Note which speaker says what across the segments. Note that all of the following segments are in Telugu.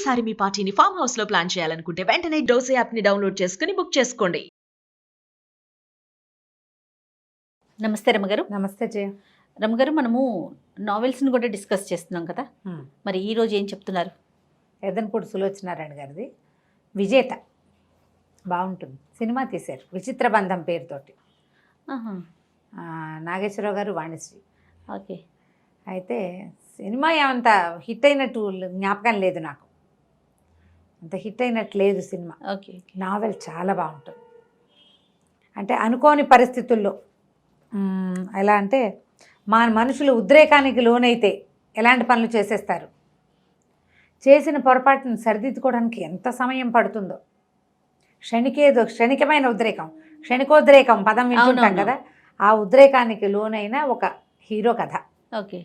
Speaker 1: ఈసారి మీ పార్టీని ఫామ్ హౌస్ లో ప్లాన్ చేయాలనుకుంటే వెంటనే డోసే యాప్ ని డౌన్లోడ్ చేసుకుని బుక్ చేసుకోండి.
Speaker 2: నమస్తే రమగారు.
Speaker 3: నమస్తే జయ.
Speaker 2: రమగారు, మనము నావెల్స్ని కూడా డిస్కస్ చేస్తున్నాం కదా, మరి ఈ రోజు ఏం చెప్తున్నారు?
Speaker 3: ఎదనపూడి సులోచనారాయణ గారిది విజేత బాగుంటుంది. సినిమా తీశారు విచిత్ర బంధం పేరుతోటి. నాగేశ్వరరావు గారు, వాణిశ్రీ.
Speaker 2: ఓకే.
Speaker 3: అయితే సినిమా ఏమంత హిట్ అయినట్టు జ్ఞాపకం లేదు నాకు, అంత హిట్ అయినట్టు లేదు సినిమా.
Speaker 2: ఓకే.
Speaker 3: నావెల్ చాలా బాగుంటుంది. అంటే అనుకోని పరిస్థితుల్లో ఎలా అంటే మా మనుషులు ఉద్రేకానికి లోనైతే ఎలాంటి పనులు చేసేస్తారు, చేసిన పొరపాటును సరిదిద్దుకోవడానికి ఎంత సమయం పడుతుందో. క్షణికమైన ఉద్రేకం, క్షణికోద్రేకం పదం వింటుంటాం కదా, ఆ ఉద్రేకానికి లోనైన ఒక హీరో కథ.
Speaker 2: ఓకే.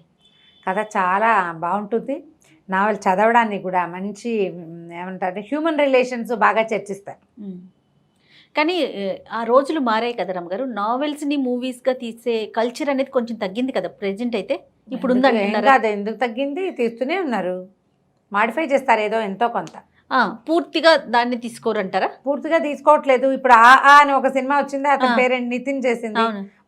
Speaker 3: కథ చాలా బాగుంటుంది. నావెల్ చదవడానికి కూడా మంచి ఏమంటారు హ్యూమన్ రిలేషన్స్ బాగా చర్చిస్తారు.
Speaker 2: కానీ ఆ రోజులు మారాయి కదా రమగారు, నావెల్స్ని మూవీస్గా తీసే కల్చర్ అనేది కొంచెం తగ్గింది కదా ప్రెజెంట్. అయితే ఇప్పుడు
Speaker 3: కాదు, ఎందుకు తగ్గింది, తీస్తూనే ఉన్నారు, మాడిఫై చేస్తారు ఏదో ఎంతో కొంత.
Speaker 2: పూర్తిగా దాన్ని తీసుకోరంటారా?
Speaker 3: పూర్తిగా తీసుకోవట్లేదు. ఇప్పుడు ఆ అని ఒక సినిమా వచ్చింది, అతని పేరెంట్ నితిన్ చేసింది.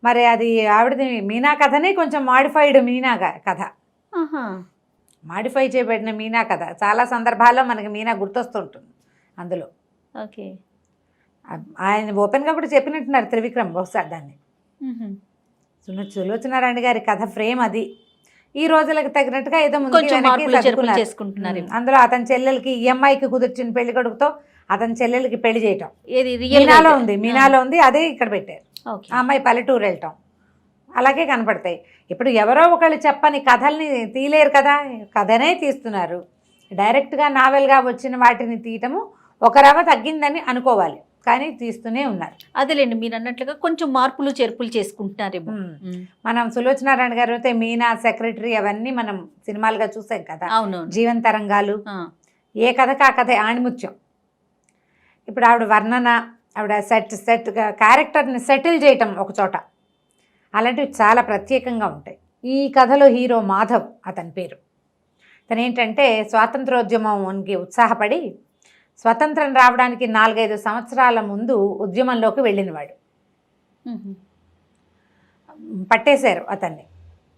Speaker 3: మరి అది ఆవిడది మీనా కథనే కొంచెం మాడిఫైడ్ మీనా కథ, మాడిఫై చేయబడిన మీనా కథ. చాలా సందర్భాల్లో మనకి మీనా గుర్తొస్తుంటుంది అందులో.
Speaker 2: ఓకే.
Speaker 3: ఆయన ఓపెన్గా కూడా చెప్పినట్టున్నారు త్రివిక్రమ్ బహుశా దాన్ని. సులోచనారాయణ గారి కథ ఫ్రేమ్ అది. ఈ రోజులకు తగినట్టుగా ఏదో
Speaker 2: చేసుకుంటున్నారు.
Speaker 3: అందులో అతని చెల్లెలకి ఈఎంఐకి కుదిర్చిన పెళ్లి కొడుకుతో అతని చెల్లెలకి పెళ్లి చేయటం మీనాలో ఉంది, అదే ఇక్కడ పెట్టారు. ఆ అమ్మాయి పల్లెటూరు వెళ్ళటం అలాగే కనపడతాయి. ఇప్పుడు ఎవరో ఒకళ్ళు చెప్పని కథల్ని తీయలేరు కదా, కథనే తీస్తున్నారు. డైరెక్ట్గా నావెల్గా వచ్చిన వాటిని తీయటము ఒక రవ తగ్గిందని అనుకోవాలి, కానీ తీస్తూనే ఉన్నారు.
Speaker 2: అదేలేండి, మీరు అన్నట్లుగా కొంచెం మార్పులు చేర్పులు చేసుకుంటున్నారేమో.
Speaker 3: మనం సులోచనారాయణ గారు అయితే మీనా, సెక్రటరీ అవన్నీ మనం సినిమాలుగా చూసాం కదా.
Speaker 2: అవును.
Speaker 3: జీవన తరంగాలు, ఏ కథకు ఆ కథ ఆణిముత్యం. ఇప్పుడు ఆవిడ వర్ణన, ఆవిడ సెట్ క్యారెక్టర్ని సెటిల్ చేయటం ఒక చోట, అలాంటివి చాలా ప్రత్యేకంగా ఉంటాయి. ఈ కథలో హీరో మాధవ్ అతని పేరు. తను ఏంటంటే స్వాతంత్రోద్యమంకి ఉత్సాహపడి స్వతంత్రం రావడానికి 4-5 సంవత్సరాల ముందు ఉద్యమంలోకి వెళ్ళినవాడు. పట్టేశారు అతన్ని,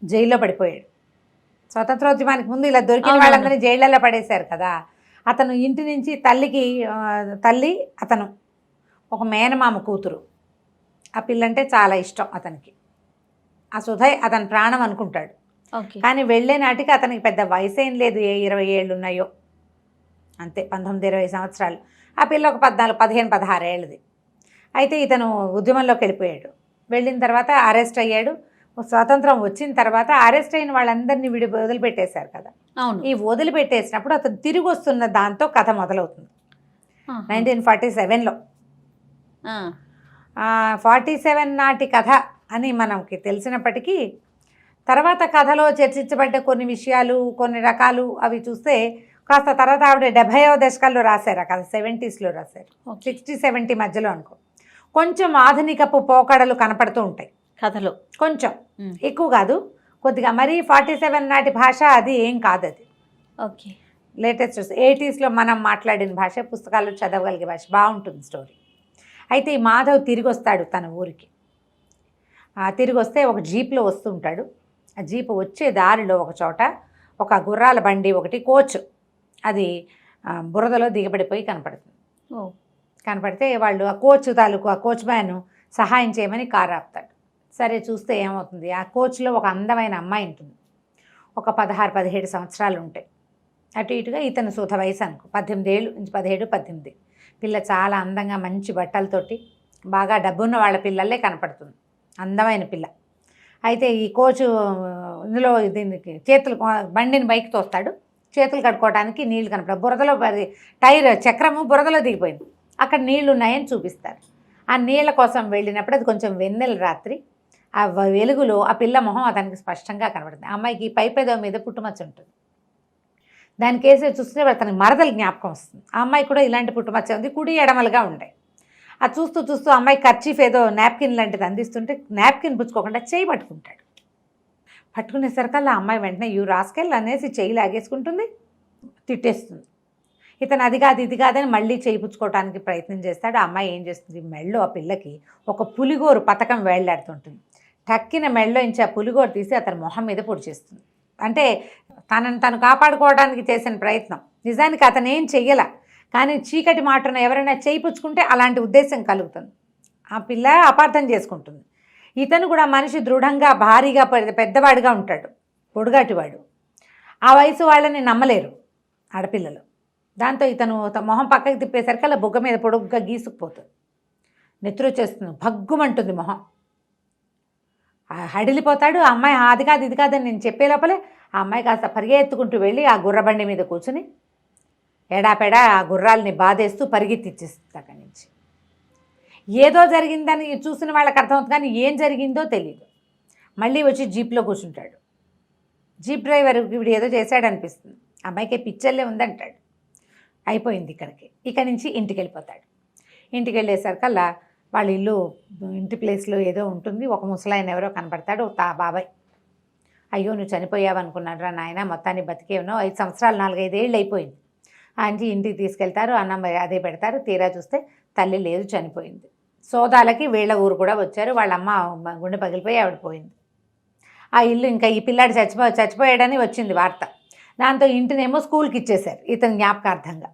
Speaker 3: జైల్లో పడిపోయాడు. స్వతంత్రోద్యమానికి ముందు ఇలా దొరికిన వాళ్ళందరినీ జైళ్ళల్లో పడేశారు కదా. అతను ఇంటి నుంచి తల్లి అతను ఒక మేనమామ కూతురు, ఆ పిల్లంటే చాలా ఇష్టం అతనికి. ఆ సుధయ్ అతని ప్రాణం అనుకుంటాడు. కానీ వెళ్ళే నాటికి అతనికి పెద్ద వయసు ఏం లేదు, 20 ఏళ్ళు ఉన్నాయో అంతే, 19-20 సంవత్సరాలు. ఆ పిల్ల ఒక 14-15-16 ఏళ్ళది. అయితే ఇతను ఉద్యమంలోకి వెళ్ళిపోయాడు. వెళ్ళిన తర్వాత అరెస్ట్ అయ్యాడు. స్వాతంత్రం వచ్చిన తర్వాత అరెస్ట్ అయిన వాళ్ళందరినీ వదిలిపెట్టేశారు కదా. ఈ వదిలిపెట్టేసినప్పుడు అతను తిరిగి వస్తున్న దాంతో కథ మొదలవుతుంది. 1947లో 47 నాటి కథ అని మనకి తెలిసినప్పటికీ తర్వాత కథలో చర్చించబడ్డ కొన్ని విషయాలు, కొన్ని రకాలు అవి చూస్తే కాస్త తర్వాత ఆవిడ 70వ దశకాల్లో రాశారు ఆ కథ, 70sలో రాశారు, 60-70 మధ్యలో అనుకో. కొంచెం ఆధునికపు పోకడలు కనపడుతూ ఉంటాయి
Speaker 2: కథలో,
Speaker 3: కొంచెం ఎక్కువ కాదు, కొద్దిగా. మరీ 47 నాటి భాష అది ఏం కాదు, అది
Speaker 2: ఓకే
Speaker 3: లేటెస్ట్ 80sలో మనం మాట్లాడిన భాష, పుస్తకాల్లో చదవగలిగే భాష, బాగుంటుంది స్టోరీ. అయితే ఈ మాధవ్ తిరిగి వస్తాడు తన ఊరికి. తిరిగి వస్తే ఒక జీప్లో వస్తుంటాడు. ఆ జీప్ వచ్చే దారిలో ఒక చోట ఒక గుర్రాల బండి ఒకటి, కోచ్, అది బురదలో దిగబడిపోయి కనపడుతుంది. కనపడితే వాళ్ళు ఆ కోచ్ తాలూకు ఆ కోచ్ మ్యాన్ సహాయం చేయమని కారు ఆపుతాడు. సరే చూస్తే ఏమవుతుంది, ఆ కోచ్లో ఒక అందమైన అమ్మాయి ఉంటుంది. ఒక 16-17 సంవత్సరాలు ఉంటాయి అటు ఇటుగా. ఇతను సూత వయసు అనుకో, 18 ఏళ్ళు నుంచి 17-18. పిల్ల చాలా అందంగా మంచి బట్టలతోటి బాగా డబ్బున్న వాళ్ళ పిల్లలే కనపడుతుంది, అందమైన పిల్ల. అయితే ఈ కోచు ఇందులో దీనికి చేతులు, బండిని బైక్ తోస్తాడు, చేతులు కడుక్కోవడానికి నీళ్లు కనపడ, బురదలో టైర్ చక్రము బురదలో దిగిపోయింది, అక్కడ నీళ్లు ఉన్నాయని చూపిస్తారు. ఆ నీళ్ళ కోసం వెళ్ళినప్పుడు అది కొంచెం వెన్నెల రాత్రి, ఆ వెలుగులో ఆ పిల్ల మొహం అతనికి స్పష్టంగా కనబడుతుంది. అమ్మాయికి పైపెదవ మీద పుట్టుమచ్చ ఉంటుంది. దాని కేసు చూస్తే అతనికి మరదలు జ్ఞాపకం వస్తుంది. ఆ అమ్మాయి కూడా ఇలాంటి పుట్టుమచ్చ ఉంది, కుడి ఎడమలుగా ఉంటాయి. అది చూస్తూ చూస్తూ అమ్మాయి కర్చీఫ్ ఏదో నాప్కిన్ లాంటిది అందిస్తుంటే నాప్కిన్ పుచ్చుకోకుండా చేయి పట్టుకుంటాడు. పట్టుకునేసరికల్లా అమ్మాయి వెంటనే యూ రాస్కెల్ అనేసి చేయి లాగేసుకుంటుంది, తిట్టేస్తుంది. ఇతను అది కాదు ఇది కాదని మళ్ళీ చేయించుకోవడానికి ప్రయత్నం చేస్తాడు. ఆ అమ్మాయి ఏం చేస్తుంది, మెళ్ళో ఆ పిల్లకి ఒక పులిగోరు పథకం వేళ్లాడుతుంటుంది. టక్కిన మెళ్ళో ఇంచి ఆ పులిగోరు తీసి అతని మొహం మీద పొడి చేస్తుంది. అంటే తనను తను కాపాడుకోవడానికి చేసిన ప్రయత్నం. నిజానికి అతను ఏం చెయ్యాల, కానీ చీకటి మాటను ఎవరైనా చేయించుకుంటే అలాంటి ఉద్దేశం కలుగుతుంది. ఆ పిల్ల అపార్థం చేసుకుంటుంది. ఇతను కూడా మనిషి దృఢంగా భారీగా పెద్దవాడిగా ఉంటాడు, పొడుగాటివాడు. ఆ వయసు వాళ్ళని నమ్మలేరు ఆడపిల్లలు. దాంతో ఇతను మొహం పక్కకి తిప్పేసరికి అలా బుగ్గ మీద పొడుగ్గా గీసుకుపోతుంది. నెత్తురు వచ్చేస్తుంది, భగ్గుమంటుంది మొహం. హడిలిపోతాడు. ఆ అమ్మాయి అది కాదు ఇది కాదని నేను చెప్పే లోపలే ఆ అమ్మాయి కాస్త పరిగెత్తుకుంటూ వెళ్ళి ఆ గుర్రబండి మీద కూర్చుని ఎడాపెడా ఆ గుర్రాలని బాధేస్తూ పరిగెత్తిచ్చేస్తుంది అక్కడి నుంచి. ఏదో జరిగిందని చూసిన వాళ్ళకి అర్థమవుతుంది, కానీ ఏం జరిగిందో తెలియదు. మళ్ళీ వచ్చి జీప్లో కూర్చుంటాడు. జీప్ డ్రైవర్ వీడు ఏదో చేశాడనిపిస్తుంది. అమ్మాయికి పిచ్చర్లే ఉందంటాడు. అయిపోయింది ఇక్కడికి. ఇక్కడి నుంచి ఇంటికి వెళ్ళిపోతాడు. ఇంటికి వెళ్ళేసరికల్లా వాళ్ళ ఇల్లు ఇంటి ప్లేస్లో ఏదో ఉంటుంది. ఒక ముసలాయన ఎవరో కనపడతాడు, బాబాయ్. అయ్యో నువ్వు చనిపోయావు అనుకున్నాడు రా నాయన, మొత్తాన్ని బతికే ఉన్నావు, 5 సంవత్సరాలు 4-5 ఏళ్ళు అయిపోయింది. ఆంటీ ఇంటికి తీసుకెళ్తారు, అన్నం అదే పెడతారు. తీరా చూస్తే తల్లి లేదు, చనిపోయింది. సోదాలకి వీళ్ళ ఊరు కూడా వచ్చారు. వాళ్ళ అమ్మ గుండె పగిలిపోయి ఆవిడ పోయింది. ఆ ఇల్లు ఇంకా ఈ పిల్లాడు చచ్చిపోయాడని వచ్చింది వార్త. దాంతో ఇంటినేమో స్కూల్కి ఇచ్చేశారు ఇతని జ్ఞాపకార్థంగా.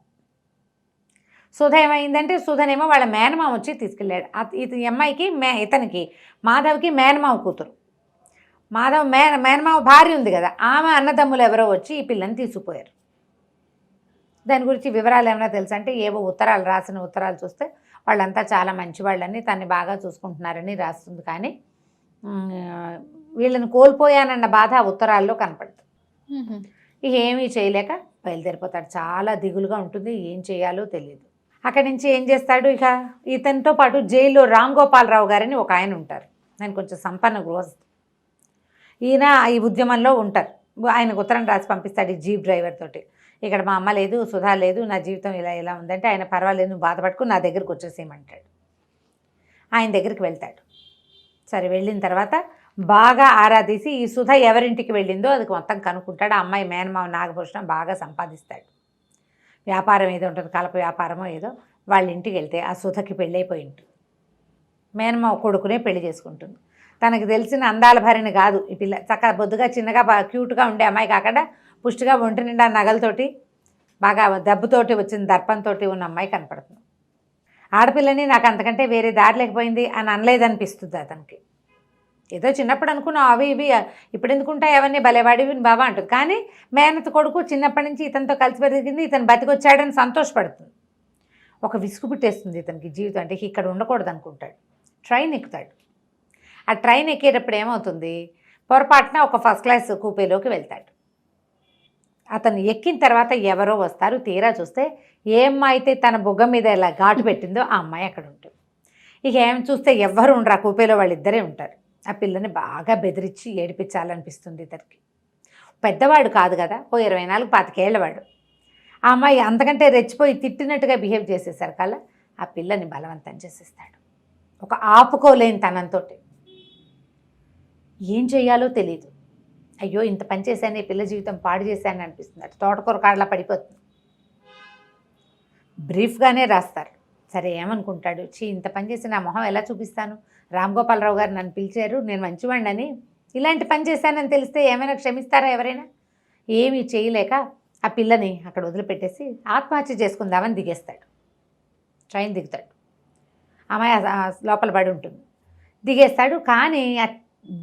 Speaker 3: సుధ ఏమైందంటే, సుధనేమో వాళ్ళ మేనమామ వచ్చి తీసుకెళ్ళాడు. ఇతని అమ్మాయికి ఇతనికి మాధవ్కి మేనమామ కూతురు. మాధవ్ మేనమామ భార్య ఉంది కదా, ఆమె అన్నదమ్ములు ఎవరో వచ్చి ఈ పిల్లని తీసుకుపోయారు. దాని గురించి వివరాలు ఏమైనా తెలుసా అంటే, ఏవో ఉత్తరాలు రాసిన ఉత్తరాలు చూస్తే వాళ్ళంతా చాలా మంచివాళ్ళని, తన్ని బాగా చూసుకుంటున్నారని రాస్తుంది. కానీ వీళ్ళని కోల్పోయానన్న బాధ ఆ ఉత్తరాల్లో కనపడుతుంది. ఇక ఏమీ చేయలేక బయలుదేరిపోతాడు. చాలా దిగులుగా ఉంటుంది, ఏం చేయాలో తెలియదు. అక్కడి నుంచి ఏం చేస్తాడు, ఇక ఇతనితో పాటు జైల్లో రామ్ గోపాలరావు గారని ఒక ఆయన ఉంటారు. ఆయన కొంచెం సంపన్న గృహస్థు. ఈయన ఈ ఉద్యమంలో ఉంటారు. ఆయనకు ఉత్తరం రాసి పంపిస్తాడు ఈ జీప్ డ్రైవర్ తోటి. ఇక్కడ మా అమ్మ లేదు, సుధా లేదు, నా జీవితం ఇలా ఉందంటే ఆయన పర్వాలేదు, నువ్వు బాధపడుకు, నా దగ్గరికి వచ్చేసేయమంటాడు. ఆయన దగ్గరికి వెళ్తాడు. సరే, వెళ్ళిన తర్వాత బాగా ఆరాధీసి ఈ సుధ ఎవరింటికి వెళ్ళిందో అది మొత్తం కనుక్కుంటాడు. ఆ అమ్మాయి మేనమావ నాగభూషణం బాగా సంపాదిస్తాడు. వ్యాపారం ఏదో ఉంటుంది, కలప వ్యాపారమో ఏదో. వాళ్ళ ఇంటికి వెళ్తే ఆ సుధకి పెళ్ళైపోయి ఉంటుంది. మేనమావ కొడుకునే పెళ్లి చేసుకుంటుంది. తనకు తెలిసిన అందాల భార్యని కాదు ఈ పిల్ల. చక్కగా బొద్దుగా చిన్నగా బాగా క్యూట్గా ఉండే అమ్మాయి కాకుండా పుష్టిగా ఒంటి నిండా నగలతోటి బాగా దెబ్బతోటి వచ్చిన దర్పంతో ఉన్న అమ్మాయి కనపడుతుంది. ఆడపిల్లని నాకు అంతకంటే వేరే దారి లేకపోయింది అని అనలేదనిపిస్తుంది అతనికి. ఏదో చిన్నప్పుడు అనుకున్నావు అవి ఇవి ఇప్పుడు ఎందుకుంటాయి అవన్నీ భలేవాడివి బాబా అంటుంది. కానీ మేనత కొడుకు చిన్నప్పటి నుంచి ఇతనితో కలిసి పెరిగింది, ఇతను బతికొచ్చాడని సంతోషపడుతుంది. ఒక విసుగు పుట్టేస్తుంది ఇతనికి జీవితం అంటే, ఇక్కడ ఉండకూడదు అనుకుంటాడు. ట్రైన్ ఎక్కుతాడు. ఆ ట్రైన్ ఎక్కేటప్పుడు ఏమవుతుంది, పొరపాటున ఒక ఫస్ట్ క్లాస్ కూపేలోకి వెళ్తాడు. అతను ఎక్కిన తర్వాత ఎవరో వస్తారు. తీరా చూస్తే ఏ అమ్మాయి అయితే తన బుగ్గ మీద ఇలా ఘాటు పెట్టిందో ఆ అమ్మాయి అక్కడ ఉంటుంది. ఇక ఏం చూస్తే ఎవ్వరు ఉండరు, ఆ కూపేలో వాళ్ళిద్దరే ఉంటారు. ఆ పిల్లని బాగా బెదిరించి ఏడిపించాలనిపిస్తుంది ఇతనికి. పెద్దవాడు కాదు కదా, 24-25 ఏళ్ళవాడు. ఆ అమ్మాయి అంతకంటే రెచ్చిపోయి తిట్టినట్టుగా బిహేవ్ చేసేసరి కల్లా ఆ పిల్లని బలవంతం చేసేస్తాడు. ఒక ఆపుకోలేని తనంతో. ఏం చేయాలో తెలీదు. అయ్యో ఇంత పని చేశాను, ఈ పిల్ల జీవితం పాడు చేశాను అనిపిస్తుంది. అటు తోటకూర కాడలా పడిపోతుంది. బ్రీఫ్గానే రాస్తారు. సరే ఏమనుకుంటాడు, ఇంత పని చేసి నా మొహం ఎలా చూపిస్తాను, రామ్ గోపాలరావు గారు నన్ను పిలిచారు, నేను మంచివాడిని, ఇలాంటి పని చేశానని తెలిస్తే ఏమైనా క్షమిస్తారా ఎవరైనా? ఏమీ చేయలేక ఆ పిల్లని అక్కడ వదిలిపెట్టేసి ఆత్మహత్య చేసుకుందామని దిగేస్తాడు. ట్రైన్ దిగుతాడు. అమ్మాయి లోపల పడి ఉంటుంది. దిగేస్తాడు. కానీ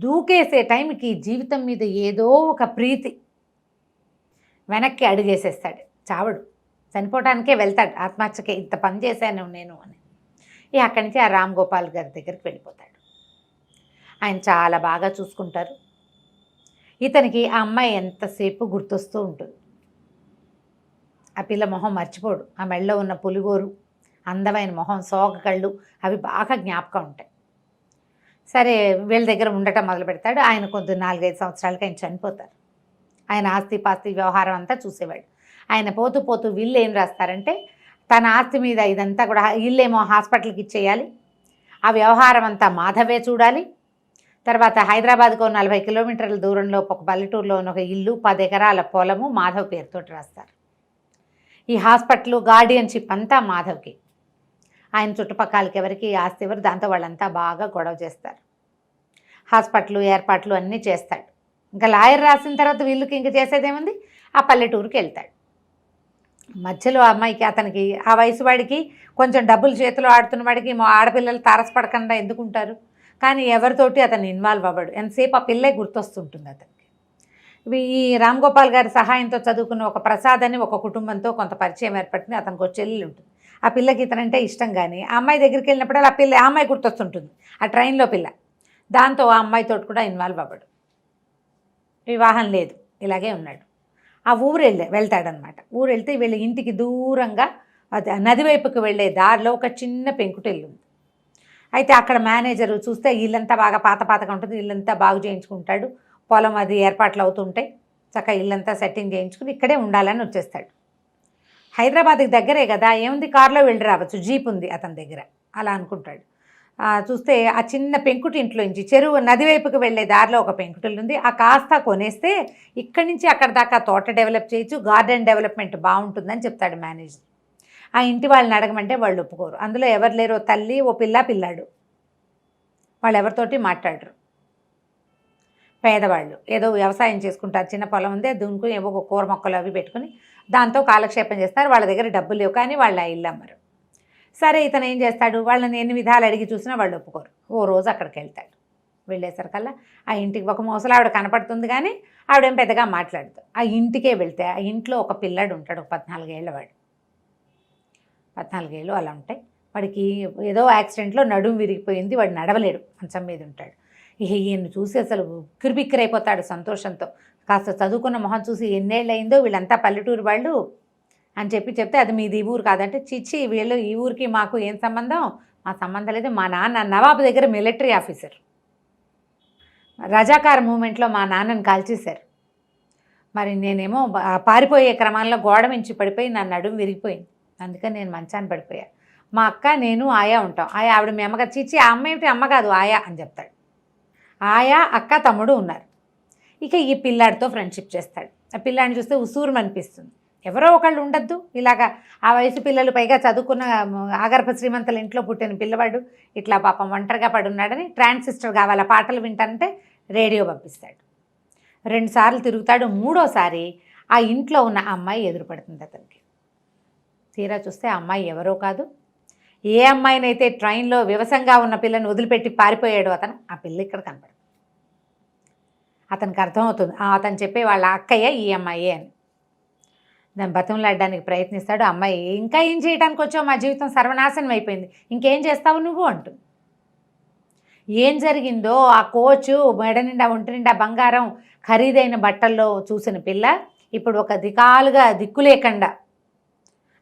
Speaker 3: దూకేసే టైంకి జీవితం మీద ఏదో ఒక ప్రీతి వెనక్కి అడుగేసేస్తాడు. చావడు, చనిపోవడానికే వెళ్తాడు. ఆత్మహత్యకే ఇంత పని చేశాను నేను అని. అక్కడి నుంచి ఆ రామ్ గోపాల్ గారి దగ్గరికి వెళ్ళిపోతాడు. ఆయన చాలా బాగా చూసుకుంటారు. ఇతనికి ఆ అమ్మాయి ఎంతసేపు గుర్తొస్తూ ఉంటుంది. ఆ పిల్ల మొహం మర్చిపోడు. ఆ మెళ్ళలో ఉన్న పులిగోరు, అందమైన మొహం, సోగ కళ్ళు అవి బాగా జ్ఞాపకం ఉంటాయి. సరే వీళ్ళ దగ్గర ఉండటం మొదలు పెడతాడు. ఆయన కొంత 4-5 సంవత్సరాలకి ఆయన చనిపోతారు. ఆయన ఆస్తి పాస్తి వ్యవహారం అంతా చూసేవాడు. ఆయన పోతూ పోతూ వీళ్ళు ఏం రాస్తారంటే, తన ఆస్తి మీద ఇదంతా కూడా ఇల్లేమో హాస్పిటల్కి ఇచ్చేయాలి, ఆ వ్యవహారం అంతా మాధవే చూడాలి, తర్వాత హైదరాబాద్కు 40 కిలోమీటర్ల దూరంలో ఒక పల్లెటూరులో ఉన్న ఒక ఇల్లు, 10 ఎకరాల పొలము మాధవ్ పేరుతోటి రాస్తారు. ఈ హాస్పిటల్ గార్డియన్షిప్ అంతా మాధవ్కి. ఆయన చుట్టుపక్కలకి ఎవరికి ఆస్తి ఎవరు, దాంతో వాళ్ళంతా బాగా గొడవ చేస్తారు. హాస్పిటల్ ఏర్పాట్లు అన్నీ చేస్తాడు. ఇంకా లాయర్ రాసిన తర్వాత వీళ్ళకి ఇంక చేసేదేముంది, ఆ పల్లెటూరుకి వెళ్తాడు. మధ్యలో అమ్మాయికి, అతనికి ఆ వయసు వాడికి కొంచెం డబ్బులు చేతిలో ఆడుతున్న వాడికి మా ఆడపిల్లలు తారసపడకుండా ఎందుకుంటారు, కానీ ఎవరితోటి అతను ఇన్వాల్వ్ అవ్వడు. ఎంతసేపు ఆ పిల్లే గుర్తొస్తుంటుంది అతనికి. ఈ రామ్ గోపాల్ గారి సహాయంతో చదువుకున్న ఒక ప్రసాద్ అని ఒక కుటుంబంతో కొంత పరిచయం ఏర్పడింది. అతనికి ఒక చెల్లెలు ఉంటుంది. ఆ పిల్లకి ఇతనంటే ఇష్టం, కానీ ఆ అమ్మాయి దగ్గరికి వెళ్ళినప్పుడు ఆ అమ్మాయి గుర్తొస్తుంటుంది, ఆ ట్రైన్లో పిల్ల. దాంతో ఆ అమ్మాయితో కూడా ఇన్వాల్వ్ అవ్వడు. వివాహం లేదు, ఇలాగే ఉన్నాడు. ఆ ఊరు వెళ్తాడనమాట. ఊరు వెళ్తే వీళ్ళ ఇంటికి దూరంగా అది నది వైపుకి వెళ్ళే దారిలో ఒక చిన్న పెంకుటిల్లు ఉంది. అయితే అక్కడ మేనేజరు చూస్తే ఇల్లంతా బాగా పాతగా ఉంటుంది, ఇల్లంతా బాగు చేయించుకుంటాడు. పొలం అది ఏర్పాట్లు అవుతుంటాయి. చక్కగా ఇల్లంతా సెట్టింగ్ చేయించుకుని ఇక్కడే ఉండాలని వచ్చేస్తాడు. హైదరాబాద్కి దగ్గరే కదా, ఏముంది కారులో వెళ్ళి రావచ్చు, జీప్ ఉంది అతని దగ్గర, అలా అనుకుంటాడు. చూస్తే ఆ చిన్న పెంకుటి ఇంట్లో నుంచి చెరువు నది వైపుకి వెళ్ళే దారిలో ఒక పెంకుటిల్లు ఉంది. ఆ కాస్త కొనేస్తే ఇక్కడి నుంచి అక్కడ దాకా తోట డెవలప్ చేయొచ్చు, గార్డెన్ డెవలప్మెంట్ బాగుంటుందని చెప్తాడు మేనేజర్. ఆ ఇంటి వాళ్ళని అడగమంటే వాళ్ళు ఒప్పుకోరు. అందులో ఎవరు లేరో తల్లి, ఓ పిల్లాడు. వాళ్ళు ఎవరితోటి మాట్లాడరు. పేదవాళ్ళు ఏదో వ్యవసాయం చేసుకుంటారు, చిన్న పొలం ఉంది, దున్నుకుని ఏవో ఒక కూర మొక్కలు అవి పెట్టుకుని దాంతో కాలక్షేపం చేస్తారు. వాళ్ళ దగ్గర డబ్బులు లేవు, కానీ వాళ్ళు ఆ ఇల్లు అమ్మరు. సరే, ఇతను ఏం చేస్తాడు, వాళ్ళని ఎన్ని విధాలు అడిగి చూసినా వాళ్ళు ఒప్పుకోరు. ఓ రోజు అక్కడికి వెళ్తాడు. వెళ్ళేసరికల్లా ఆ ఇంటికి ఒక ముసలావిడ కనపడుతుంది, కానీ ఆవిడేం పెద్దగా మాట్లాడదు. ఆ ఇంటికే వెళ్తే ఆ ఇంట్లో ఒక పిల్లాడు ఉంటాడు, ఒక 14 ఏళ్ళ వాడు. 14 ఏళ్ళు అలా ఉంటాయి. వాడికి ఏదో యాక్సిడెంట్లో నడుము విరిగిపోయింది, వాడు నడవలేడు, మంచం మీద ఉంటాడు. ఈయన్ని చూసి అసలు కిరిబిక్కిరైపోతాడు సంతోషంతో. కాస్త చదువుకున్న మొహం చూసి ఎన్నేళ్ళు అయిందో, వీళ్ళంతా పల్లెటూరు వాళ్ళు అని చెప్తే అది మీది ఈ ఊరు కాదంటే, చిచ్చి వీళ్ళు ఈ ఊరికి మాకు ఏం సంబంధం, మా సంబంధం లేదు. మా నాన్న నవాబు దగ్గర మిలిటరీ ఆఫీసర్, రజాకార్ మూమెంట్లో మా నాన్నని కాల్చేశారు. మరి నేనేమో పారిపోయే క్రమంలో గోడ మించి పడిపోయి నా నడుము విరిగిపోయింది, అందుకని నేను మంచాన్ని పడిపోయా. మా అక్క నేను ఆయా ఉంటాం. ఆవిడ మీ అమ్మగారు, చిచ్చి ఆ అమ్మ ఏమిటి, అమ్మ కాదు ఆయా అని చెప్తాడు. ఆయా, అక్క, తమ్ముడు ఉన్నారు. ఇక ఈ పిల్లాడితో ఫ్రెండ్షిప్ చేస్తాడు. ఆ పిల్లాడిని చూస్తే ఉసూరుని అనిపిస్తుంది. ఎవరో ఒకళ్ళు ఉండద్దు ఇలాగా, ఆ వయసు పిల్లలు, పైగా చదువుకున్న ఆగర్భ శ్రీమంతుల ఇంట్లో పుట్టిన పిల్లవాడు ఇట్లా పాపం ఒంటరిగా పడున్నాడని ట్రాన్సిస్టర్ కావాలి, పాటలు వింటానంటే రేడియో పంపిస్తాడు. 2 సార్లు తిరుగుతాడు. 3వసారి ఆ ఇంట్లో ఉన్న అమ్మాయి ఎదురుపడుతుంది అతనికి. తీరా చూస్తే ఆ అమ్మాయి ఎవరో కాదు, ఏ అమ్మాయినైతే ట్రైన్లో వివసంగా ఉన్న పిల్లని వదిలిపెట్టి పారిపోయాడు అతను, ఆ పిల్ల ఇక్కడ కనపడదు. అతనికి అర్థమవుతుంది, అతను చెప్పే వాళ్ళ అక్కయ్య ఈ అమ్మాయే అని. దాన్ని బతంలాడడానికి ప్రయత్నిస్తాడు. అమ్మాయి, ఇంకా ఏం చేయడానికి వచ్చావు, మా జీవితం సర్వనాశనం అయిపోయింది, ఇంకేం చేస్తావు నువ్వు అంటుంది. ఏం జరిగిందో ఆ కోచు మెడ నిండా ఒంటి నిండా బంగారం ఖరీదైన బట్టల్లో చూసిన పిల్ల ఇప్పుడు ఒక దిక్కు లేకుండా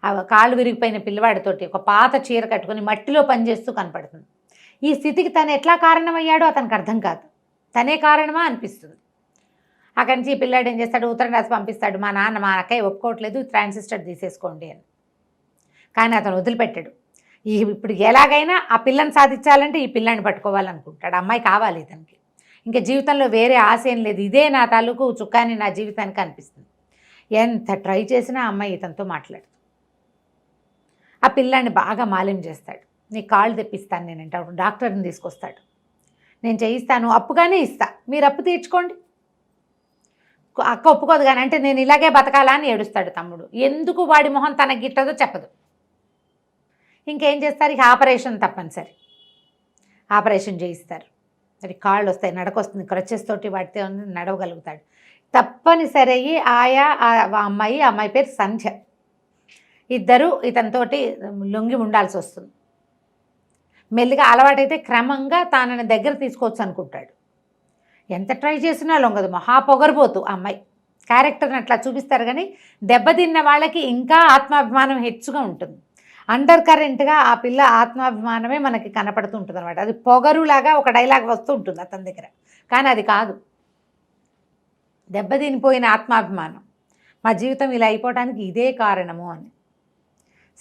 Speaker 3: ఆ కాళ్ళు విరిగిపోయిన పిల్లవాడితోటి ఒక పాత చీర కట్టుకుని మట్టిలో పనిచేస్తూ కనపడుతుంది. ఈ స్థితికి తను ఎట్లా కారణమయ్యాడో అతనికి అర్థం కాదు, తనే కారణమా అనిపిస్తుంది. అక్కడి నుంచి ఈ పిల్లాడు ఏం చేస్తాడు, ఉత్తరం రాసి పంపిస్తాడు, మా నాన్న మా అక్కయ్య ఒప్పుకోవట్లేదు, ట్రాన్సిస్టర్ తీసేసుకోండి అని. కానీ అతను వదిలిపెట్టాడు. ఇప్పుడు ఎలాగైనా ఆ పిల్లని సాధించాలంటే ఈ పిల్లని పట్టుకోవాలనుకుంటాడు. అమ్మాయి కావాలి ఇతనికి, ఇంకా జీవితంలో వేరే ఆశ ఏం లేదు, ఇదే నా తాలూకు చుక్కాని నా జీవితానికి అనిపిస్తుంది. ఎంత ట్రై చేసినా అమ్మాయి ఇతనితో మాట్లాడు. ఆ పిల్లాన్ని బాగా మాలిం చేస్తాడు. నీ కాళ్ళు తెప్పిస్తాను నేనంటే అప్పుడు డాక్టర్ని తీసుకొస్తాడు. నేను చేయిస్తాను, అప్పుగానే ఇస్తా, మీరు అప్పు తీర్చుకోండి. అక్క ఒప్పుకోదు, కానీ అంటే నేను ఇలాగే బతకాలా అని ఏడుస్తాడు తమ్ముడు. ఎందుకు వాడి మొహం తనకి గిట్టదో చెప్పదు. ఇంకేం చేస్తారు, ఇక ఆపరేషన్ తప్పనిసరి, ఆపరేషన్ చేయిస్తారు. మరి కాళ్ళు వస్తాయి, నడకొస్తుంది, క్రచెస్ తోటి వాటితో నడవగలుగుతాడు. తప్పనిసరి ఆయా అమ్మాయి పేరు సంధ్య. ఇద్దరు ఇతనితోటి లొంగి ఉండాల్సి వస్తుంది. మెల్లిగా అలవాటైతే క్రమంగా తనని దగ్గర తీసుకోవచ్చు అనుకుంటాడు. ఎంత ట్రై చేసినా లొంగదు, మహాపొగరబోతు అమ్మాయి. క్యారెక్టర్ని అట్లా చూపిస్తారు, కానీ దెబ్బతిన్న వాళ్ళకి ఇంకా ఆత్మాభిమానం హెచ్చుగా ఉంటుంది. అండర్ కరెంట్గా ఆ పిల్ల ఆత్మాభిమానమే మనకి కనపడుతూ ఉంటుంది అనమాట. అది పొగరులాగా ఒక డైలాగ్ వస్తూ ఉంటుంది అతని దగ్గర, కానీ అది కాదు, దెబ్బతినిపోయిన ఆత్మాభిమానం. మా జీవితం ఇలా అయిపోవడానికి ఇదే కారణము అని.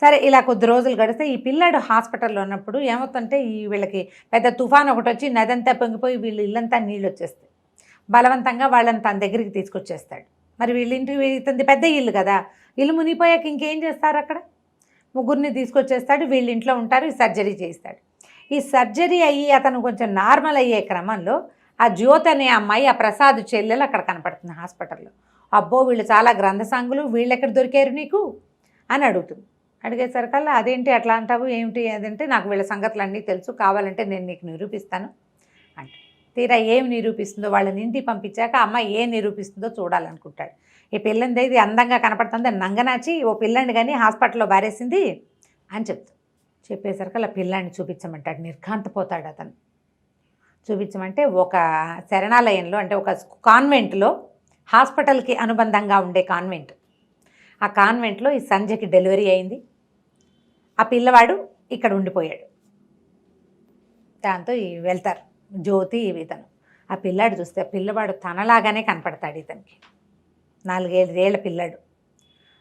Speaker 3: సరే, ఇలా కొద్ది రోజులు గడిస్తే ఈ పిల్లాడు హాస్పిటల్లో ఉన్నప్పుడు ఏమవుతుంటే వీళ్ళకి పెద్ద తుఫాన్ ఒకటి వచ్చి నదంతా పొంగిపోయి వీళ్ళు ఇల్లంతా నీళ్ళు వచ్చేస్తాయి. బలవంతంగా వాళ్ళని తన దగ్గరికి తీసుకొచ్చేస్తాడు. మరి వీళ్ళింటి ఇతని పెద్ద ఇల్లు కదా, ఇల్లు మునిగిపోయాక ఇంకేం చేస్తారు అక్కడ? ముగ్గురిని తీసుకొచ్చేస్తాడు, వీళ్ళ ఇంట్లో ఉంటారు, ఈ సర్జరీ చేస్తాడు. ఈ సర్జరీ అయ్యి అతను కొంచెం నార్మల్ అయ్యే క్రమంలో ఆ జ్యోతి అనే అమ్మాయి, ఆ ప్రసాద్ చెల్లెలు అక్కడ కనపడుతుంది హాస్పిటల్లో. అబ్బో వీళ్ళు చాలా గ్రంథసాంగులు, వీళ్ళు ఎక్కడ దొరికారు నీకు అని అడుగుతుంది. అడిగేసరికల్లా అదేంటి అట్లా అంటావు, ఏమిటి అదంటే, నాకు వీళ్ళ సంగతులన్నీ తెలుసు, కావాలంటే నేను నీకు నిరూపిస్తాను అంటే, తీరా ఏం నిరూపిస్తుందో వాళ్ళని ఇంటికి పంపించాక అమ్మాయి ఏం నిరూపిస్తుందో చూడాలనుకుంటాడు. ఈ పిల్లంది ఇది అందంగా కనపడుతుంది, నంగనాచి ఓ పిల్లని కానీ హాస్పిటల్లో బారేసింది అని చెప్తాడు. చెప్పేసరికల్లా పిల్లాన్ని చూపించమంటాడు. నిర్ఘాంతపోతాడు అతను. చూపించమంటే ఒక శరణాలయంలో, అంటే ఒక కాన్వెంట్లో, హాస్పిటల్కి అనుబంధంగా ఉండే కాన్వెంట్, ఆ కాన్వెంట్లో ఈ సంజయ్కి డెలివరీ అయింది. ఆ పిల్లవాడు ఇక్కడ ఉండిపోయాడు. దాంతో వెళ్తారు జ్యోతి ఇతను. ఆ పిల్లాడు చూస్తే ఆ పిల్లవాడు తనలాగానే కనపడతాడు ఇతనికి, 4 ఏళ్ల పిల్లాడు.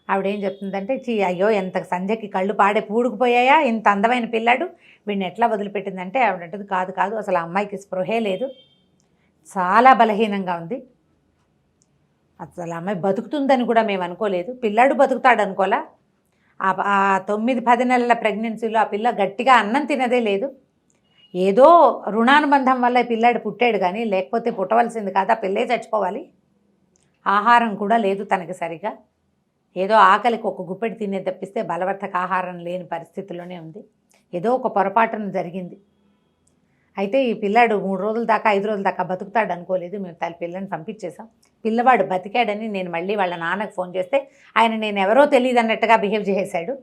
Speaker 3: ఆవిడేం చెప్తుందంటే, అయ్యో ఎంత సంజయ్కి కళ్ళు పాడే పూడుకుపోయాయా, ఇంత అందమైన పిల్లాడు, వీడిని ఎట్లా వదిలిపెట్టిందంటే, ఆవిడంటుంది కాదు అసలు ఆ అమ్మాయికి స్పృహే లేదు, చాలా బలహీనంగా ఉంది, అసలు అమ్మాయి బతుకుతుందని కూడా మేము అనుకోలేదు, పిల్లాడు బతుకుతాడు అనుకోలా, ఆ 9-10 నెలల ప్రెగ్నెన్సీలో ఆ పిల్ల గట్టిగా అన్నం తినదే లేదు, ఏదో రుణానుబంధం వల్ల ఈ పిల్లాడు పుట్టాడు కానీ లేకపోతే పుట్టవలసింది కాదు, ఆ పిల్లే చచ్చిపోవాలి, ఆహారం కూడా లేదు తనకి సరిగా, ఏదో ఆకలికి ఒక గుప్పెడు తినే తప్పిస్తే బలవర్ధక ఆహారం లేని పరిస్థితిలోనే ఉంది, ఏదో ఒక పొరపాటున జరిగింది. అయితే ఈ పిల్లాడు 3 రోజుల దాకా 5 రోజుల దాకా బతుకుతాడు అనుకోలేదు, మేము పిల్లని పంపించేసాం. పిల్లవాడు బతికాడని నేను మళ్ళీ వాళ్ళ నాన్నకు ఫోన్ చేస్తే ఆయన నేను ఎవరో తెలియదు అన్నట్టుగా బిహేవ్ చేశాడు.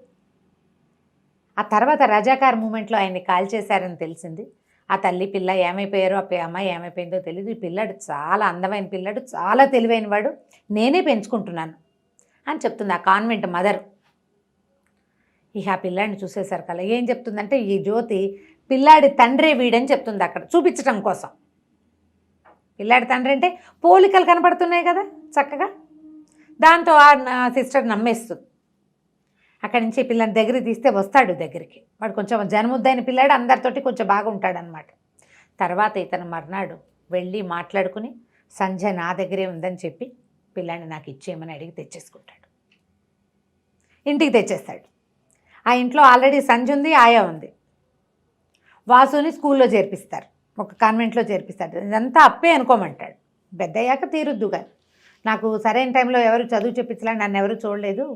Speaker 3: ఆ తర్వాత రజాకార్ మూమెంట్లో ఆయన్ని కాల్ చేశారని తెలిసింది. ఆ తల్లి పిల్ల ఏమైపోయారో, ఆ అమ్మాయి ఏమైపోయిందో తెలియదు. ఈ పిల్లాడు చాలా అందమైన పిల్లాడు, చాలా తెలివైన వాడు, నేనే పెంచుకుంటున్నాను అని చెప్తుంది ఆ కాన్వెంట్ మదర్. ఇక ఆ పిల్లాడిని చూసేసరికల్లా ఏం చెప్తుందంటే, ఈ జ్యోతి పిల్లాడి తండ్రే వీడని చెప్తుంది అక్కడ చూపించటం కోసం. పిల్లాడి తండ్రి అంటే పోలికలు కనపడుతున్నాయి కదా చక్కగా, దాంతో ఆ సిస్టర్ నమ్మేస్తుంది. అక్కడి నుంచి పిల్లని దగ్గరికి తీస్తే వస్తాడు దగ్గరికి, వాడు కొంచెం జనముద్దైన పిల్లాడు, అందరితోటి కొంచెం బాగుంటాడనమాట. తర్వాత ఇతను మర్నాడు వెళ్ళి మాట్లాడుకుని సంజయ్ నా దగ్గరే ఉందని చెప్పి పిల్లాన్ని నాకు ఇచ్చేయమని అడిగి తెచ్చేసుకుంటాడు. ఇంటికి తెచ్చేస్తాడు. ఆ ఇంట్లో ఆల్రెడీ సంజయ్ ఉంది, ఆయా ఉంది. వాసుని స్కూల్లో చేర్పిస్తారు, ఒక కాన్వెంట్లో చేర్పిస్తాడు. ఇదంతా అప్పే అనుకోమంటాడు, పెద్ద అయ్యాక తీరుద్దు కానీ, నాకు సరైన టైంలో ఎవరు చదువు చెప్పించలే, నన్ను ఎవరు చూడలేదు,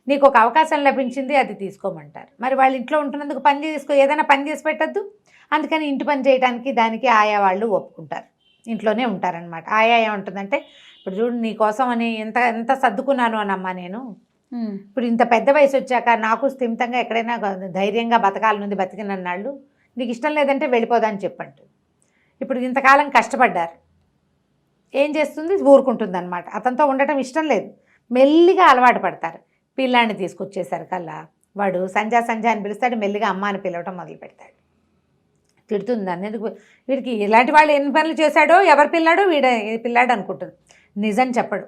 Speaker 3: నీకు ఒక అవకాశం లభించింది, అది తీసుకోమంటారు. మరి వాళ్ళ ఇంట్లో ఉంటున్నందుకు పని చేసుకో, ఏదైనా పని చేసి పెట్టద్దు. అందుకని ఇంటి పని చేయడానికి దానికి ఆయా వాళ్ళు ఒప్పుకుంటారు, ఇంట్లోనే ఉంటారనమాట. ఆయా ఏముంటుందంటే, ఇప్పుడు చూడు నీ కోసం అని ఎంత సర్దుకున్నాను అనమ్మా నేను, ఇప్పుడు ఇంత పెద్ద వయసు వచ్చాక నాకు స్థిమితంగా ఎక్కడైనా ధైర్యంగా బతకాలనుంది, బతికినన్నాళ్ళు, నీకు ఇష్టం లేదంటే వెళ్ళిపోదని చెప్పండి. ఇప్పుడు ఇంతకాలం కష్టపడ్డారు, ఏం చేస్తుంది, ఊరుకుంటుంది అనమాట. అతనితో ఉండటం ఇష్టం లేదు, మెల్లిగా అలవాటు పడతారు. పిల్లాన్ని తీసుకొచ్చేసరికల్లా వాడు సంజయ్ అని పిలుస్తాడు, మెల్లిగా అమ్మ అని పిలవటం మొదలు పెడతాడు. తిడుతుంది అన్నేందుకు, వీడికి ఇలాంటి వాళ్ళు ఎన్ని పనులు చేశాడో, ఎవరి పిల్లాడో పిల్లాడు అనుకుంటుంది, నిజం చెప్పడు.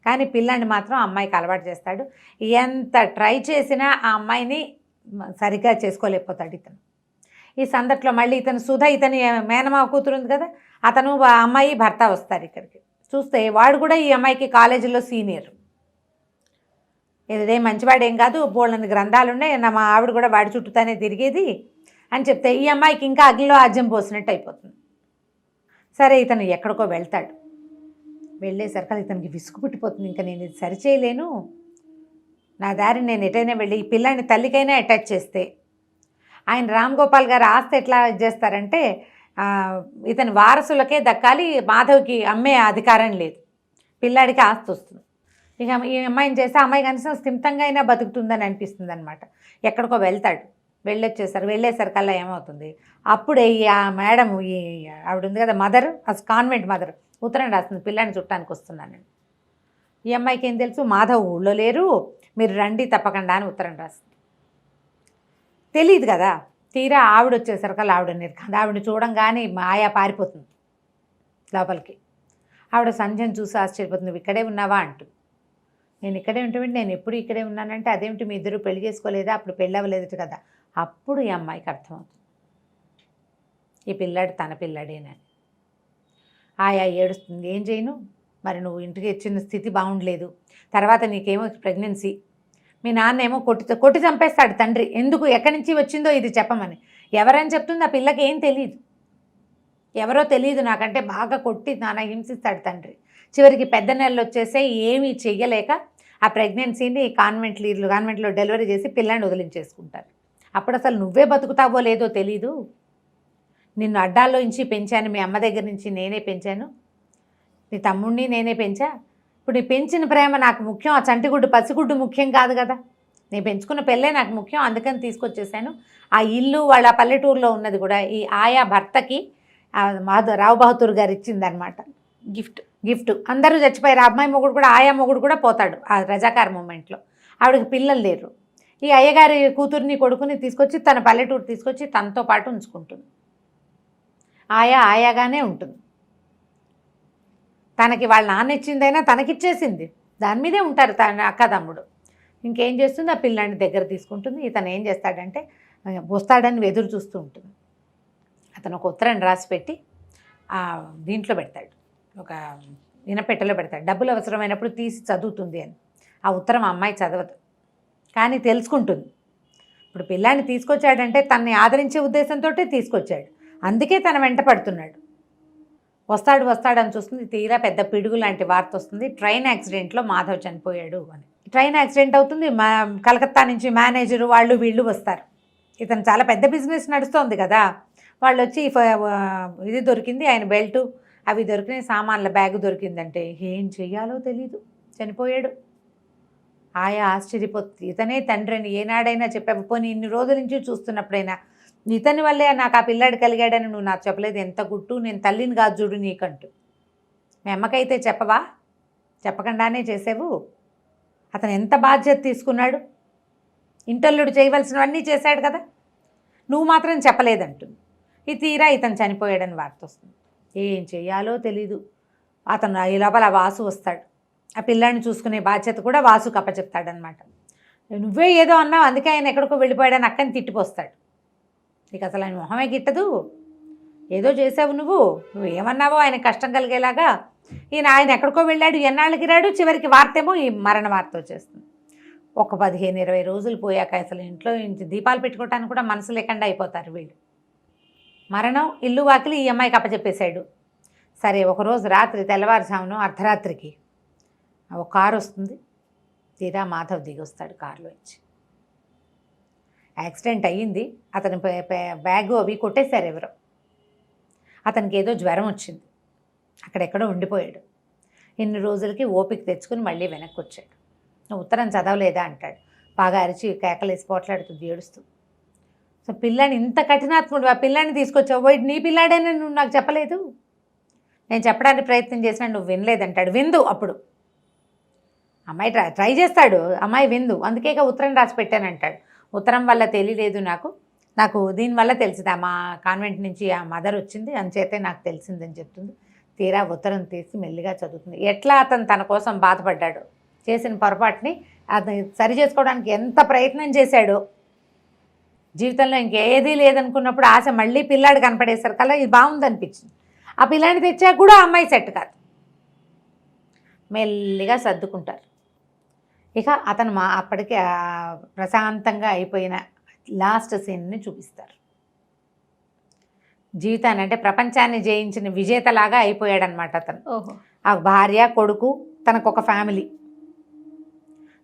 Speaker 3: కానీ పిల్లాన్ని మాత్రం అమ్మాయికి అలవాటు చేస్తాడు. ఎంత ట్రై చేసినా ఆ అమ్మాయిని సరిగ్గా చేసుకోలేకపోతాడు ఇతను. ఈ సందట్లో మళ్ళీ ఇతను సుధ, ఇతని మేనమావ కూతురు ఉంది కదా, అతను అమ్మాయి భర్త వస్తారు ఇక్కడికి. చూస్తే వాడు కూడా ఈ అమ్మాయికి కాలేజీలో సీనియర్, ఇదే మంచివాడేం కాదు, బోళ్ళని గ్రంథాలు ఉన్నాయి, మా ఆవిడ కూడా వాడి చుట్టూతానే తిరిగేది అని చెప్తే ఈ అమ్మాయికి ఇంకా అగ్నిలో ఆజ్యం పోసినట్టు అయిపోతుంది. సరే ఇతను ఎక్కడికో వెళ్తాడు. వెళ్ళేసరికి ఇతనికి విసుగు పుట్టిపోతుంది, ఇంకా నేను ఇది సరిచేయలేను, నా దారి నేను ఎటైనా వెళ్ళి ఈ పిల్లాన్ని తల్లికైనా అటాచ్ చేస్తే, ఆయన రామ్ గోపాల్ గారు ఆస్తి ఎట్లా చేస్తారంటే ఇతని వారసులకే దక్కాలి, మాధవ్కి అమ్మే అధికారం లేదు, పిల్లాడికి ఆస్తి వస్తుంది. ఇక ఈ అమ్మాయిని చేస్తే అమ్మాయి కనీసం స్థిమితంగా అయినా బతుకుతుందని అనిపిస్తుంది అనమాట. ఎక్కడికో వెళ్తాడు, వెళ్ళేసరికల్లా ఏమవుతుంది, అప్పుడే ఆ మేడం, ఈ ఆవిడ ఉంది కదా మదర్, కాన్వెంట్ మదర్ ఉత్తరం రాస్తుంది, పిల్లాన్ని చుట్టానికి వస్తున్నానని. ఈ అమ్మాయికి ఏం తెలుసు, మాధవ్ ఊళ్ళో లేరు, మీరు రండి తప్పకుండా అని ఉత్తరం రాస్తుంది. తెలియదు కదా. తీరా ఆవిడ వచ్చేసరికల్లా ఆవిడని చూడంగానే మాయా పారిపోతుంది లోపలికి. ఆవిడ సంజయ్ చూసి ఆశ్చర్యపోతుంది, నువ్వు ఇక్కడే ఉన్నావా అంటుంది. నేను ఇక్కడే ఉంటామంటే, నేను ఎప్పుడు ఇక్కడే ఉన్నానంటే, అదేమిటి మీ ఇద్దరు పెళ్లి చేసుకోలేదా, అప్పుడు పెళ్ళి అవ్వలేదు కదా. అప్పుడు ఈ అమ్మాయికి అర్థమవుతుంది ఈ పిల్లాడు తన పిల్లాడేనని. ఆయా ఏడుస్తుంది, ఏం చేయను, మరి నువ్వు ఇంటికి వచ్చిన స్థితి బాగుండలేదు, తర్వాత నీకేమో ప్రెగ్నెన్సీ, మీ నాన్న ఏమో కొట్టి చంపేస్తాడు తండ్రి. ఎందుకు, ఎక్కడి నుంచి వచ్చిందో ఇది చెప్పమని. ఎవరని చెప్తుంది ఆ పిల్లకి? ఏం తెలియదు, ఎవరో తెలియదు నాకంటే బాగా కొట్టి నాన్న హింసిస్తాడు తండ్రి. చివరికి పెద్ద నెలలు వచ్చేసే ఏమీ చెయ్యలేక ఆ ప్రెగ్నెన్సీని కాన్వెంట్లో డెలివరీ చేసి పిల్లాన్ని వదిలించేసుకుంటారు. అప్పుడు అసలు నువ్వే బతుకుతావో లేదో తెలీదు. నిన్ను అడ్డాల్లో నుంచి పెంచాను, మీ అమ్మ దగ్గర నుంచి నేనే పెంచాను, నీ తమ్ముడిని నేనే పెంచా. ఇప్పుడు నీ పెంచిన ప్రేమ నాకు ముఖ్యం, ఆ చంటిగుడ్డు పసిగుడ్డు ముఖ్యం కాదు కదా. నేను పెంచుకున్న పెళ్ళే నాకు ముఖ్యం, అందుకని తీసుకొచ్చేసాను. ఆ ఇల్లు వాళ్ళ పల్లెటూరులో ఉన్నది కూడా ఈ ఆయా భర్తకి రావు బహదూర్ గారు ఇచ్చిందనమాట గిఫ్ట్. అందరూ చచ్చిపోయారు. ఆ అమ్మాయి మొగుడు కూడా, ఆయా మొగుడు కూడా పోతాడు ఆ రజాకార్ మూమెంట్లో. ఆవిడకి పిల్లలు లేరు. ఈ అయ్యగారి కూతుర్ని కొడుకుని తీసుకొచ్చి తన పల్లెటూరు తీసుకొచ్చి తనతో పాటు ఉంచుకుంటుంది. ఆయాగానే ఉంటుంది. తనకి వాళ్ళ నాన్న ఇచ్చిందైనా తనకిచ్చేసింది, దాని మీదే ఉంటారు తన అక్క తమ్ముడు. ఇంకేం చేస్తుంది, ఆ పిల్లాన్ని దగ్గర తీసుకుంటుంది. ఇతను ఏం చేస్తాడంటే వస్తాడని ఎదురు చూస్తూ ఉంటుంది. అతను ఒక ఉత్తరం రాసి పెట్టి దీంట్లో పెడతాడు, ఒక వినపెట్టెలో పెడతాడు. డబ్బులు అవసరమైనప్పుడు తీసి చదువుతుంది అని. ఆ ఉత్తరం అమ్మాయి చదవదు, కానీ తెలుసుకుంటుంది. ఇప్పుడు పిల్లాన్ని తీసుకొచ్చాడంటే తనని ఆదరించే ఉద్దేశంతో తీసుకొచ్చాడు, అందుకే తన వెంట పడుతున్నాడు. వస్తాడని చూస్తుంది. తీరా పెద్ద పిడుగు లాంటి వార్త వస్తుంది, ట్రైన్ యాక్సిడెంట్లో మాధవ్ చనిపోయాడు అని. ట్రైన్ యాక్సిడెంట్ అవుతుంది. కలకత్తా నుంచి మేనేజరు వాళ్ళు వీళ్ళు వస్తారు. ఇతను చాలా పెద్ద బిజినెస్ నడుస్తోంది కదా. వాళ్ళు వచ్చి ఇది దొరికింది, ఆయన బెల్టు అవి దొరికినాయి, సామాన్ల బ్యాగ్ దొరికిందంటే ఏం చెయ్యాలో తెలీదు, చనిపోయాడు. ఆయా ఆశ్చర్యపోతుంది. ఇతనే తండ్రి అని ఏనాడైనా చెప్పావు? పోనీ ఇన్ని రోజుల నుంచి చూస్తున్నప్పుడైనా ఇతని వల్లే నాకు ఆ పిల్లాడు కలిగాడని నువ్వు నాకు చెప్పలేదు, ఎంత గుట్టు, నేను తల్లిని కాదు చూడు నీకంటూ. మీ అమ్మకైతే చెప్పవా? చెప్పకుండానే చేసావు. అతను ఎంత బాధ్యత తీసుకున్నాడు, ఇంటల్లుడు చేయవలసినవన్నీ చేశాడు కదా, నువ్వు మాత్రం చెప్పలేదంటుంది. ఈ తీరా ఇతను చనిపోయాడని వార్త వస్తుంది. ఏం చెయ్యాలో తెలీదు. అతను ఈ లోపల వాసు వస్తాడు. ఆ పిల్లాడిని చూసుకునే బాధ్యత కూడా వాసుకు అప్పచెప్తాడనమాట. నువ్వే ఏదో అన్నావు, అందుకే ఆయన ఎక్కడికో వెళ్ళిపోయాడని అక్కని తిట్టిపోస్తాడు. నీకు అసలు ఆయన మొహమే గిట్టదు, ఏదో చేసావు నువ్వు ఏమన్నావో ఆయన కష్టం కలిగేలాగా. ఆయన ఎక్కడికో వెళ్ళాడు, ఎన్నాళ్ళకి రాడు, చివరికి వార్తేమో ఈ మరణ వార్త వచ్చేస్తుంది. ఒక 15-20 రోజులు పోయాక అసలు ఇంట్లో దీపాలు పెట్టుకోవటానికి కూడా మనసు లేకుండా అయిపోతారు వీళ్ళు. మరణం, ఇల్లు వాకిలి ఈ అమ్మాయికి అప్పచెప్పేశాడు. సరే, ఒకరోజు రాత్రి తెల్లవారుజామున అర్ధరాత్రికి ఒక కారు వస్తుంది. తీరా మాధవ్ దిగి వస్తాడు కారులో వచ్చి. యాక్సిడెంట్ అయ్యింది, అతని బ్యాగు అవి కొట్టేశారు ఎవరో. అతనికి ఏదో జ్వరం వచ్చింది, అక్కడెక్కడో ఉండిపోయాడు. ఇన్ని రోజులకి ఓపిక తెచ్చుకుని మళ్ళీ వెనక్కి వచ్చాడు. ఉత్తరం చదవలేదా అంటాడు. బాగా అరిచి కేకలేసి పోట్లాడుతుంది ఏడుస్తూ. సో పిల్లాన్ని, ఇంత కఠినాత్ముడు, ఆ పిల్లాన్ని తీసుకొచ్చావు, పోయి నీ పిల్లాడని నువ్వు నాకు చెప్పలేదు, నేను చెప్పడానికి ప్రయత్నం చేసినా నువ్వు వినలేదంటాడు. విందు అప్పుడు అమ్మాయి ట్రై చేస్తాడు, అమ్మాయి విందు, అందుకే ఉత్తరం రాసి పెట్టానంటాడు. ఉత్తరం వల్ల తెలియలేదు నాకు దీనివల్ల తెలిసింది, మా కాన్వెంట్ నుంచి ఆ మదర్ వచ్చింది, అంచేతే నాకు తెలిసిందని చెప్తుంది. తీరా ఉత్తరం తీసి మెల్లిగా చదువుతుంది. ఎట్లా అతను తన కోసం బాధపడ్డాడు, చేసిన పొరపాటుని అతను సరి చేసుకోవడానికి ఎంత ప్రయత్నం చేశాడో. జీవితంలో ఇంకేదీ లేదనుకున్నప్పుడు ఆశ మళ్ళీ పిల్లాడు కనపడేసరి కల్లా ఇది బాగుందనిపించింది. ఆ పిల్లాడిని తెచ్చాక కూడా అమ్మాయి సెట్ కాదు. మెల్లిగా సర్దుకుంటారు. ఇక అతను అప్పటికే ప్రశాంతంగా అయిపోయిన లాస్ట్ సీన్ని చూపిస్తారు. జీవితాన్ని అంటే ప్రపంచాన్ని జయించిన విజేతలాగా అయిపోయాడనమాట అతను. ఆ భార్య, కొడుకు, తనకొక ఫ్యామిలీ.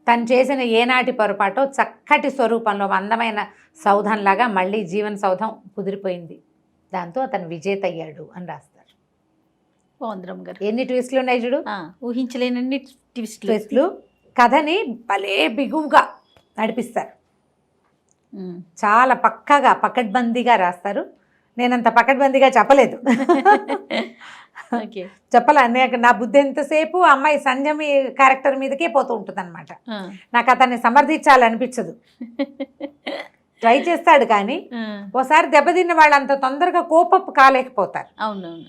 Speaker 3: తను చేసిన ఏనాటి పొరపాటో చక్కటి స్వరూపంలో అందమైన సౌధంలాగా మళ్ళీ జీవన సౌధం కుదిరిపోయింది. దాంతో అతను విజేత అయ్యాడు అని రాస్తారు.
Speaker 2: బాగుంది గారు.
Speaker 3: ఎన్ని ట్విస్టులు ఉన్నాయి చూడు,
Speaker 2: ఊహించలేనన్ని
Speaker 3: ట్విస్టులు. కథని భలే బిగువుగా నడిపిస్తారు, చాలా పక్కగా పకడ్బందీగా రాస్తారు. నేనంత పకడ్బందీగా చెప్పలేదు, చెప్పాలి. నా బుద్ధి ఎంతసేపు అమ్మాయి సంజమి క్యారెక్టర్ మీదకే పోతూ ఉంటుంది అనమాట. నాకు అతన్ని సమర్థించాలనిపించదు. ట్రై చేస్తాడు కానీ ఓసారి దెబ్బతిన్న వాళ్ళు అంత తొందరగా కోపప్ కాలేకపోతారు,
Speaker 2: అవునవును,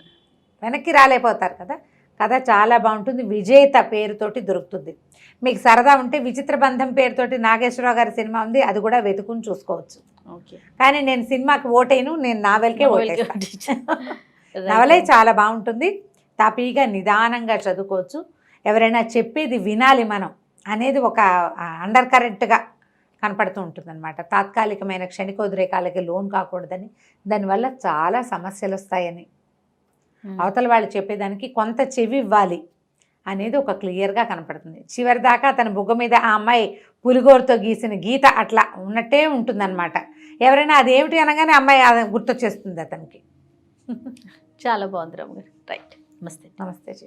Speaker 3: వెనక్కి రాలేకపోతారు కదా. కథ చాలా బాగుంటుంది. విజేత పేరుతోటి దొరుకుతుంది. మీకు సరదా ఉంటే విచిత్ర బంధం పేరుతోటి నాగేశ్వరరావు గారి సినిమా ఉంది, అది కూడా వెతుకుని చూసుకోవచ్చు. కానీ నేను సినిమాకి ఓటేను, నేను నావెల్కే ఓటేస్తాను. నవలే చాలా బాగుంటుంది, తాపీగా నిదానంగా చదువుకోవచ్చు. ఎవరైనా చెప్పేది వినాలి మనం, అనేది ఒక అండర్ కరెంట్గా కనపడుతూ ఉంటుందన్నమాట. తాత్కాలికమైన క్షణికోద్రేకాలకి లోన్ కాకూడదని, దానివల్ల చాలా సమస్యలు వస్తాయని, అవతల వాళ్ళు చెప్పేదానికి కొంత చెవి ఇవ్వాలి అనేది ఒక క్లియర్గా కనపడుతుంది. చివరి దాకా అతని బుగ్గ మీద ఆ అమ్మాయి పులిగోరుతో గీసిన గీత అట్లా ఉన్నట్టే ఉంటుందన్నమాట. ఎవరైనా అదేమిటి అనగానే అమ్మాయి గుర్తొచ్చేస్తుంది అతనికి.
Speaker 2: చాలా బాగుంది రమ్మగారు. రైట్. నమస్తే.
Speaker 3: నమస్తే.